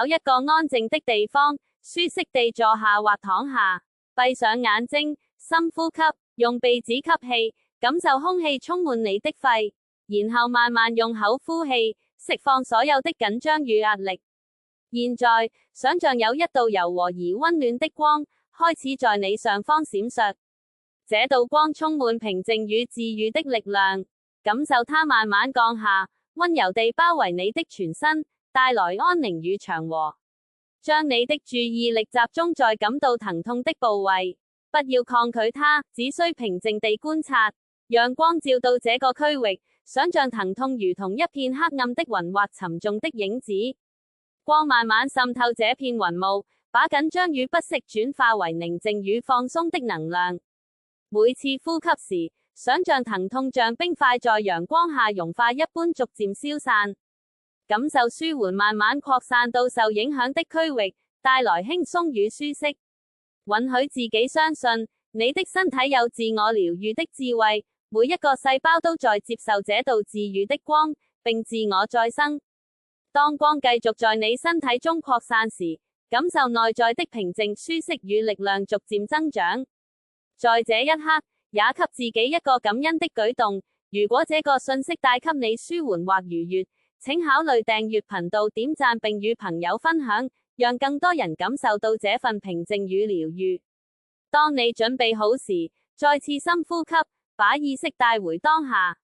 找一個安靜的地方，舒適地坐下或躺下，閉上眼睛，深呼吸，用鼻子吸氣，感受空氣充滿你的肺，然後慢慢用口呼氣，釋放所有的緊張與壓力。現在，想像有一道柔和而溫暖的光，開始在你上方閃爍。這道光充滿平靜與治癒的力量，感受它慢慢降下，溫柔地包圍你的全身，帶來安寧與祥和。將你的注意力集中在感到疼痛的部位，不要抗拒它，只需平靜地觀察。讓光照到這個區域，想像疼痛如同一片黑暗的雲或沉重的影子。光慢慢滲透這片雲霧，把緊張與不適轉化為寧靜與放鬆的能量。每次呼吸時，想像疼痛像冰塊在陽光下融化一般逐漸消散，感受舒緩慢慢擴散到受影響的區域，帶來輕鬆與舒適。允許自己相信，你的身體有自我療癒的智慧，每一個細胞都在接受這道治癒的光，並自我再生。當光繼續在你身體中擴散時，感受內在的平靜、舒適與力量逐漸增長。在這一刻，也給自己一個感恩的舉動。如果這個信息帶給你舒緩或愉悅，請考慮訂閱頻道、點讚並與朋友分享，讓更多人感受到這份平靜與療癒。當你準備好時，再次深呼吸，把意識帶回當下，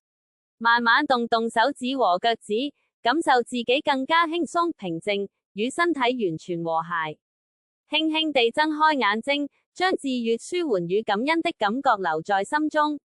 慢慢動動手指和腳趾，感受自己更加輕鬆平靜，與身體完全和諧。輕輕地睜開眼睛，將治癒、舒緩與感恩的感覺留在心中。